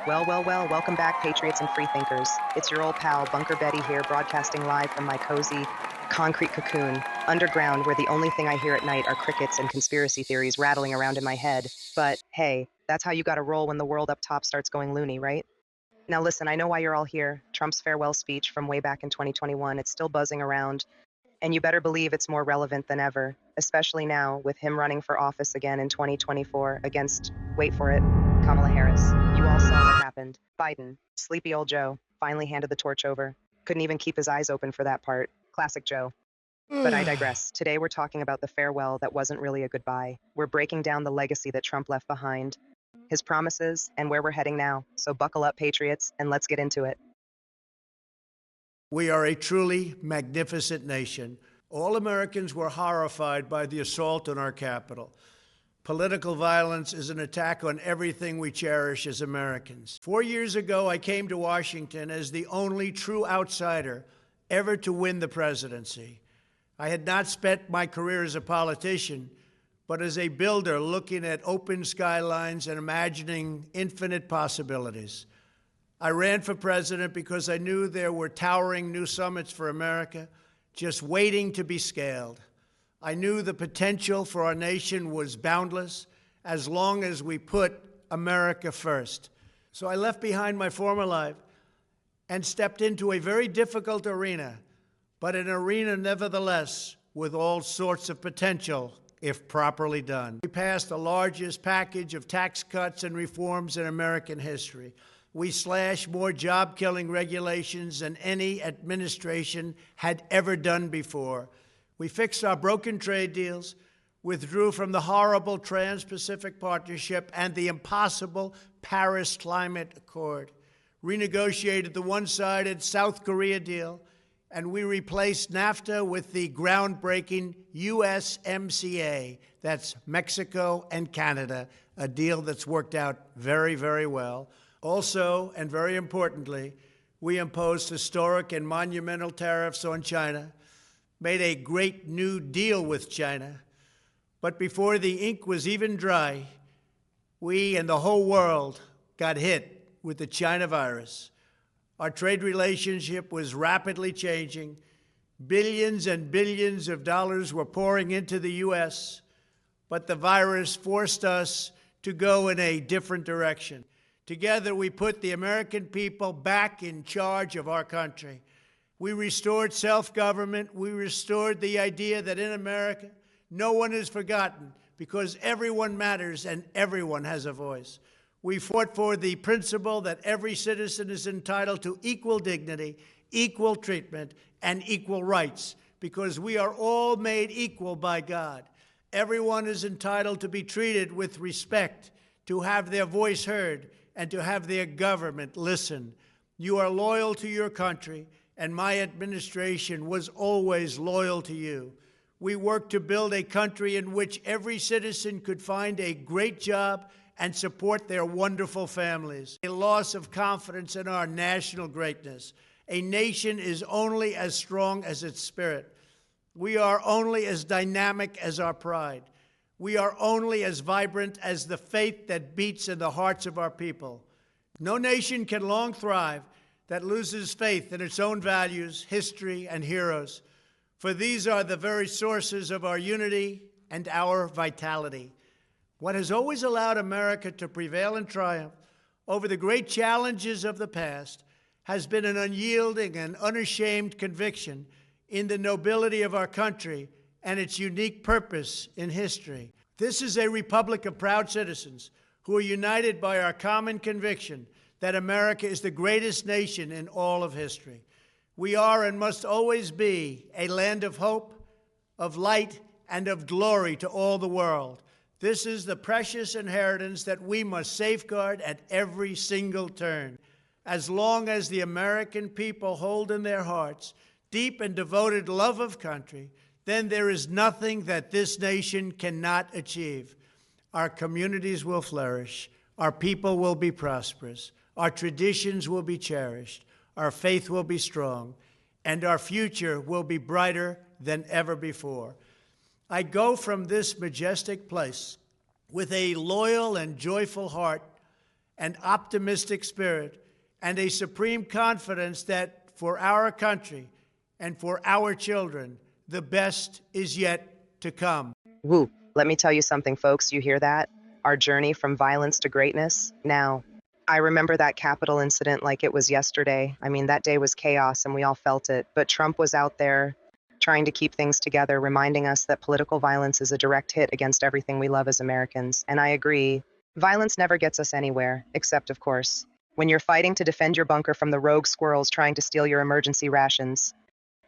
Well, welcome back, Patriots and Freethinkers. It's your old pal, Bunker Betty here, broadcasting live from my cozy, concrete cocoon, underground, where the only thing I hear at night are crickets and conspiracy theories rattling around in my head. But hey, that's how you gotta roll when the world up top starts going loony, right? Now listen, I know why you're all here. Trump's farewell speech from way back in 2021, it's still buzzing around, and you better believe it's more relevant than ever, especially now with him running for office again in 2024 against, wait for it, Kamala Harris. You all saw what happened. Biden, sleepy old Joe, finally handed the torch over. Couldn't even keep his eyes open for that part. Classic Joe. But I digress. Today we're talking about the farewell that wasn't really a goodbye. We're breaking down the legacy that Trump left behind, his promises, and where we're heading now. So buckle up, Patriots, and let's get into it. We are a truly magnificent nation. All Americans were horrified by the assault on our capital. Political violence is an attack on everything we cherish as Americans. 4 years ago, I came to Washington as the only true outsider ever to win the presidency. I had not spent my career as a politician, but as a builder looking at open skylines and imagining infinite possibilities. I ran for president because I knew there were towering new summits for America just waiting to be scaled. I knew the potential for our nation was boundless as long as we put America first. So I left behind my former life and stepped into a very difficult arena, but an arena nevertheless with all sorts of potential if properly done. We passed the largest package of tax cuts and reforms in American history. We slashed more job-killing regulations than any administration had ever done before. We fixed our broken trade deals, withdrew from the horrible Trans-Pacific Partnership and the impossible Paris Climate Accord, renegotiated the one-sided South Korea deal, and we replaced NAFTA with the groundbreaking USMCA. That's Mexico and Canada, a deal that's worked out very, very well. Also, and very importantly, we imposed historic and monumental tariffs on China, made a great new deal with China. But before the ink was even dry, we and the whole world got hit with the China virus. Our trade relationship was rapidly changing. Billions and billions of dollars were pouring into the U.S., but the virus forced us to go in a different direction. Together, we put the American people back in charge of our country. We restored self-government. We restored the idea that in America, no one is forgotten because everyone matters and everyone has a voice. We fought for the principle that every citizen is entitled to equal dignity, equal treatment, and equal rights because we are all made equal by God. Everyone is entitled to be treated with respect, to have their voice heard, and to have their government listen. You are loyal to your country, and my administration was always loyal to you. We worked to build a country in which every citizen could find a great job and support their wonderful families. A loss of confidence in our national greatness. A nation is only as strong as its spirit. We are only as dynamic as our pride. We are only as vibrant as the faith that beats in the hearts of our people. No nation can long thrive that loses faith in its own values, history, and heroes, for these are the very sources of our unity and our vitality. What has always allowed America to prevail and triumph over the great challenges of the past has been an unyielding and unashamed conviction in the nobility of our country and its unique purpose in history. This is a republic of proud citizens who are united by our common conviction that America is the greatest nation in all of history. We are and must always be a land of hope, of light, and of glory to all the world. This is the precious inheritance that we must safeguard at every single turn. As long as the American people hold in their hearts deep and devoted love of country, then there is nothing that this nation cannot achieve. Our communities will flourish, our people will be prosperous, our traditions will be cherished, our faith will be strong, and our future will be brighter than ever before. I go from this majestic place with a loyal and joyful heart an optimistic spirit, and a supreme confidence that for our country and for our children, the best is yet to come. Woo, let me tell you something, folks. You hear that? Our journey from violence to greatness. Now, I remember that Capitol incident like it was yesterday. I mean, that day was chaos and we all felt it. But Trump was out there trying to keep things together, reminding us that political violence is a direct hit against everything we love as Americans. And I agree, violence never gets us anywhere, except, of course, when you're fighting to defend your bunker from the rogue squirrels trying to steal your emergency rations.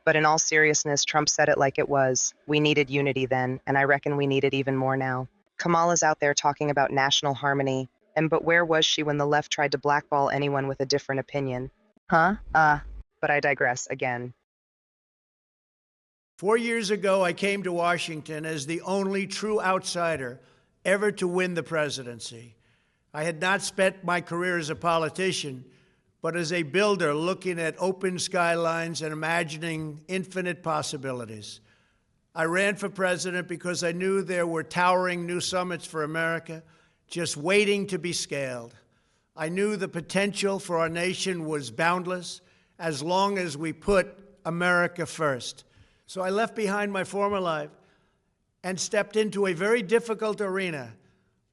But in all seriousness, Trump said it like it was. We needed unity then, and I reckon we need it even more now. Kamala's out there talking about national harmony, but where was she when the left tried to blackball anyone with a different opinion? Huh? But I digress again. 4 years ago, I came to Washington as the only true outsider ever to win the presidency. I had not spent my career as a politician, but as a builder looking at open skylines and imagining infinite possibilities. I ran for president because I knew there were towering new summits for America just waiting to be scaled. I knew the potential for our nation was boundless as long as we put America first. So I left behind my former life and stepped into a very difficult arena,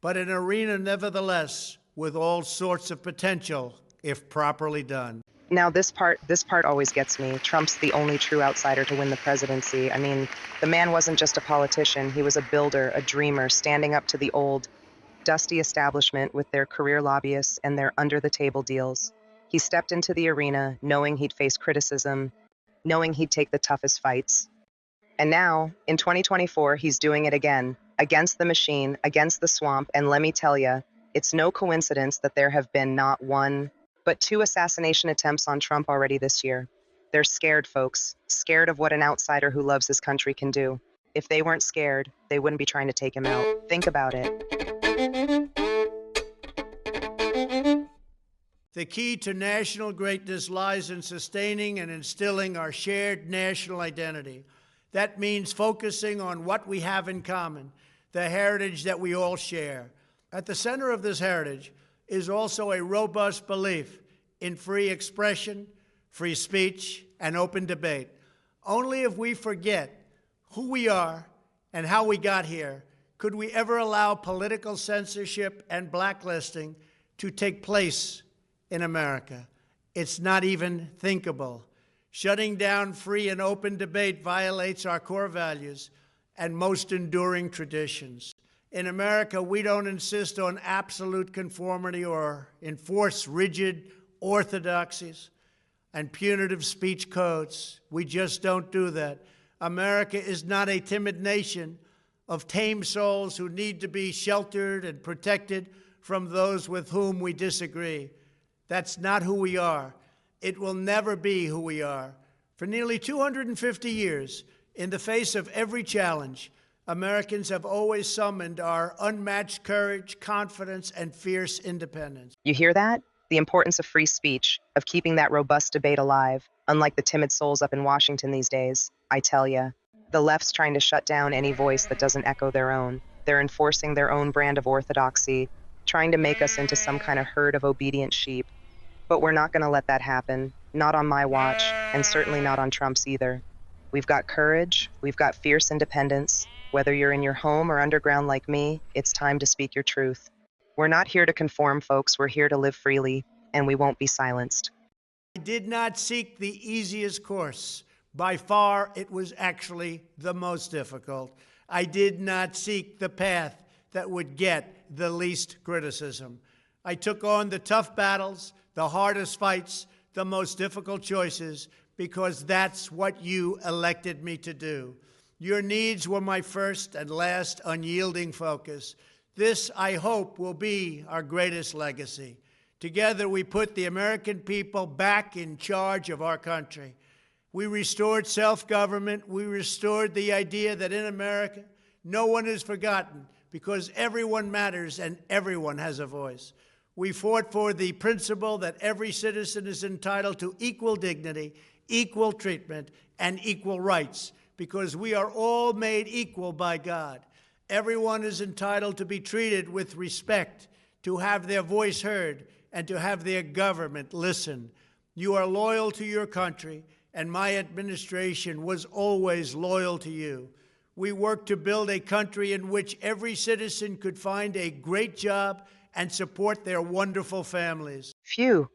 but an arena nevertheless with all sorts of potential if properly done. Now, this part always gets me. Trump's the only true outsider to win the presidency. I mean, the man wasn't just a politician. He was a builder, a dreamer, standing up to the old, dusty establishment with their career lobbyists and their under-the-table deals. He stepped into the arena knowing he'd face criticism, knowing he'd take the toughest fights. And now, in 2024, he's doing it again, against the machine, against the swamp, and let me tell you, it's no coincidence that there have been not one, but 2 assassination attempts on Trump already this year. They're scared, folks, scared of what an outsider who loves his country can do. If they weren't scared, they wouldn't be trying to take him out. Think about it. The key to national greatness lies in sustaining and instilling our shared national identity. That means focusing on what we have in common, the heritage that we all share. At the center of this heritage is also a robust belief in free expression, free speech, and open debate. Only if we forget who we are and how we got here could we ever allow political censorship and blacklisting to take place in America. It's not even thinkable. Shutting down free and open debate violates our core values and most enduring traditions. In America, we don't insist on absolute conformity or enforce rigid orthodoxies and punitive speech codes. We just don't do that. America is not a timid nation of tame souls who need to be sheltered and protected from those with whom we disagree. That's not who we are. It will never be who we are. For nearly 250 years, in the face of every challenge, Americans have always summoned our unmatched courage, confidence, and fierce independence. You hear that? The importance of free speech, of keeping that robust debate alive, unlike the timid souls up in Washington these days. I tell ya, the left's trying to shut down any voice that doesn't echo their own. They're enforcing their own brand of orthodoxy, trying to make us into some kind of herd of obedient sheep. But we're not going to let that happen, not on my watch, and certainly not on Trump's either. We've got courage, we've got fierce independence. Whether you're in your home or underground like me, it's time to speak your truth. We're not here to conform, folks. We're here to live freely, and we won't be silenced. I did not seek the easiest course. By far, it was actually the most difficult. I did not seek the path that would get the least criticism. I took on the tough battles, the hardest fights, the most difficult choices, because that's what you elected me to do. Your needs were my first and last unyielding focus. This, I hope, will be our greatest legacy. Together, we put the American people back in charge of our country. We restored self-government. We restored the idea that in America, no one is forgotten because everyone matters and everyone has a voice. We fought for the principle that every citizen is entitled to equal dignity, equal treatment, and equal rights, because we are all made equal by God. Everyone is entitled to be treated with respect, to have their voice heard, and to have their government listen. You are loyal to your country, and my administration was always loyal to you. We worked to build a country in which every citizen could find a great job and support their wonderful families. Phew,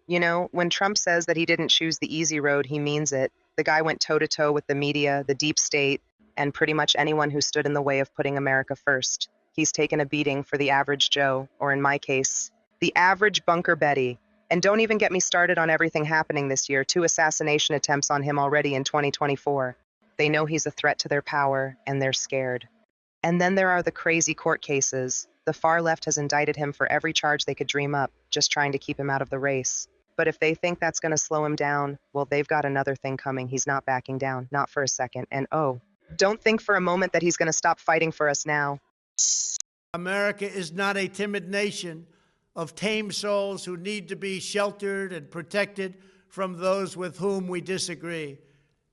when Trump says that he didn't choose the easy road, he means it. The guy went toe-to-toe with the media, the deep state, and pretty much anyone who stood in the way of putting America first. He's taken a beating for the average Joe, or in my case, the average Bunker Betty. And don't even get me started on everything happening this year. 2 assassination attempts on him already in 2024. They know he's a threat to their power, and they're scared. And then there are the crazy court cases. The far left has indicted him for every charge they could dream up, just trying to keep him out of the race. But if they think that's going to slow him down, well, they've got another thing coming. He's not backing down, not for a second. And oh, don't think for a moment that he's going to stop fighting for us now. America is not a timid nation of tame souls who need to be sheltered and protected from those with whom we disagree.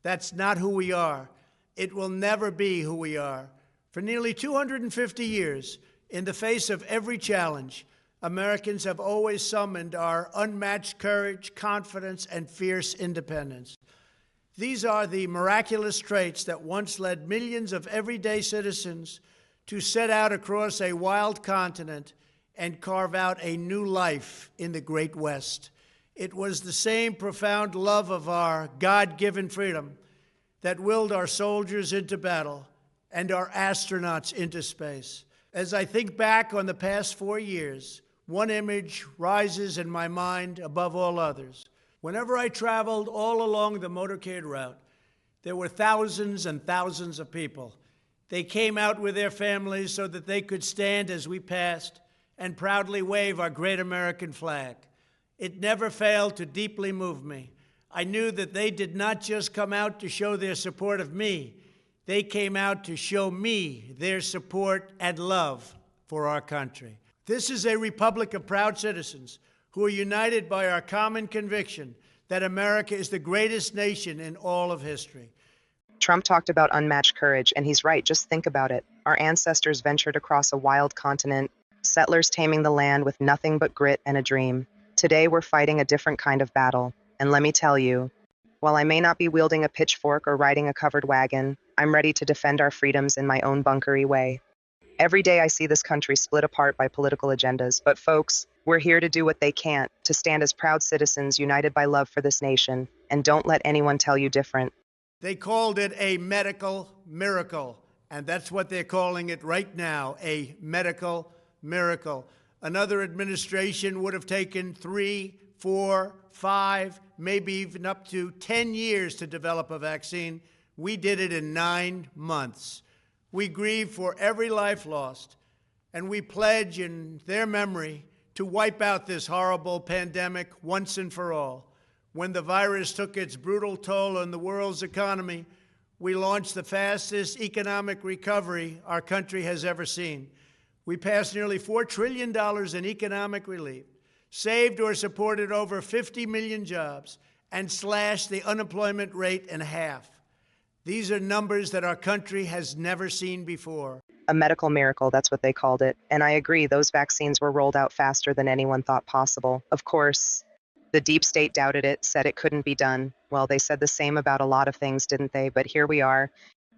That's not who we are. It will never be who we are. For nearly 250 years, in the face of every challenge, Americans have always summoned our unmatched courage, confidence, and fierce independence. These are the miraculous traits that once led millions of everyday citizens to set out across a wild continent and carve out a new life in the Great West. It was the same profound love of our God-given freedom that willed our soldiers into battle and our astronauts into space. As I think back on the past 4 years, one image rises in my mind above all others. Whenever I traveled all along the motorcade route, there were thousands and thousands of people. They came out with their families so that they could stand as we passed and proudly wave our great American flag. It never failed to deeply move me. I knew that they did not just come out to show their support of me. They came out to show me their support and love for our country. This is a republic of proud citizens who are united by our common conviction that America is the greatest nation in all of history. Trump talked about unmatched courage, and he's right. Just think about it. Our ancestors ventured across a wild continent, settlers taming the land with nothing but grit and a dream. Today, we're fighting a different kind of battle. And let me tell you, while I may not be wielding a pitchfork or riding a covered wagon, I'm ready to defend our freedoms in my own bunkery way. Every day I see this country split apart by political agendas, but folks, we're here to do what they can't, to stand as proud citizens united by love for this nation, and don't let anyone tell you different. They called it a medical miracle, and that's what they're calling it right now, a medical miracle. Another administration would have taken 3, 4, 5, maybe even up to 10 years to develop a vaccine. We did it in 9 months. We grieve for every life lost, and we pledge in their memory to wipe out this horrible pandemic once and for all. When the virus took its brutal toll on the world's economy, we launched the fastest economic recovery our country has ever seen. We passed nearly $4 trillion in economic relief, saved or supported over 50 million jobs, and slashed the unemployment rate in half. These are numbers that our country has never seen before. A medical miracle, that's what they called it. And I agree, those vaccines were rolled out faster than anyone thought possible. Of course, the deep state doubted it, said it couldn't be done. Well, they said the same about a lot of things, didn't they? But here we are.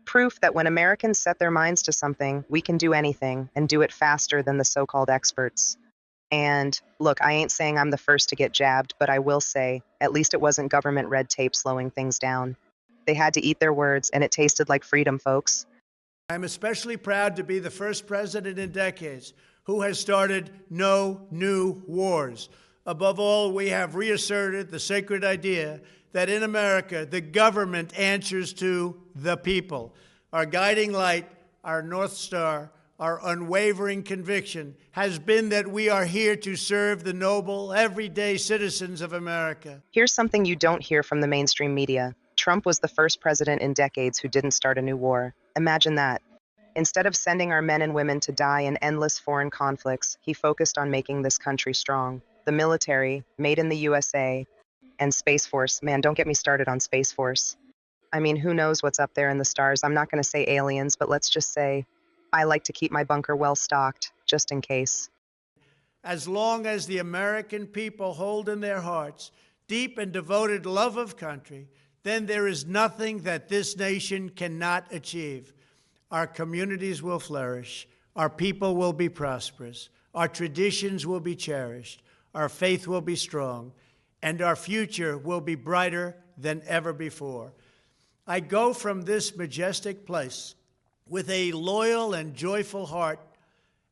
Proof that when Americans set their minds to something, we can do anything and do it faster than the so-called experts. And look, I ain't saying I'm the first to get jabbed, but I will say, at least it wasn't government red tape slowing things down. They had to eat their words, and it tasted like freedom, folks. I'm especially proud to be the first president in decades who has started no new wars. Above all, we have reasserted the sacred idea that in America, the government answers to the people. Our guiding light, our North Star, our unwavering conviction has been that we are here to serve the noble, everyday citizens of America. Here's something you don't hear from the mainstream media. Trump was the first president in decades who didn't start a new war. Imagine that. Instead of sending our men and women to die in endless foreign conflicts, he focused on making this country strong. The military, made in the USA, and Space Force. Man, don't get me started on Space Force. I mean, who knows what's up there in the stars? I'm not going to say aliens, but let's just say I like to keep my bunker well stocked, just in case. As long as the American people hold in their hearts deep and devoted love of country, then there is nothing that this nation cannot achieve. Our communities will flourish, our people will be prosperous, our traditions will be cherished, our faith will be strong, and our future will be brighter than ever before. I go from this majestic place with a loyal and joyful heart,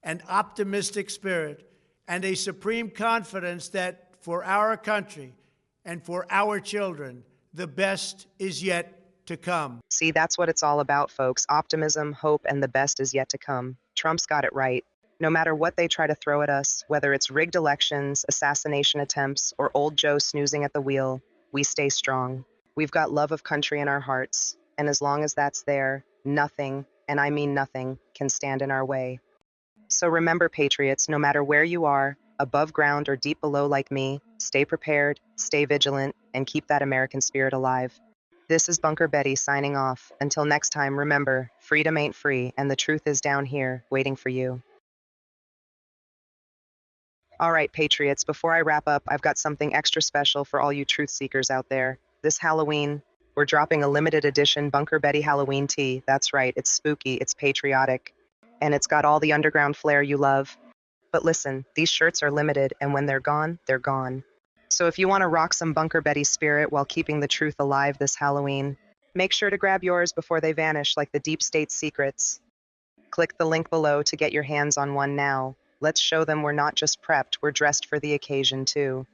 an optimistic spirit, and a supreme confidence that for our country and for our children, the best is yet to come. See, that's what it's all about, folks. Optimism, hope, and the best is yet to come. Trump's got it right. No matter what they try to throw at us, whether it's rigged elections, assassination attempts, or old Joe snoozing at the wheel, we stay strong. We've got love of country in our hearts, and as long as that's there, nothing, and I mean nothing, can stand in our way. So remember, Patriots, no matter where you are, above ground or deep below like me, stay prepared, stay vigilant, and keep that American spirit alive. This is Bunker Betty signing off. Until next time, remember, freedom ain't free, and the truth is down here, waiting for you. All right, Patriots, before I wrap up, I've got something extra special for all you truth seekers out there. This Halloween, we're dropping a limited edition Bunker Betty Halloween tee. That's right, it's spooky, it's patriotic, and it's got all the underground flair you love. But listen, these shirts are limited, and when they're gone, they're gone. So if you want to rock some Bunker Betty spirit while keeping the truth alive this Halloween, make sure to grab yours before they vanish like the deep state secrets. Click the link below to get your hands on one now. Let's show them we're not just prepped, we're dressed for the occasion too.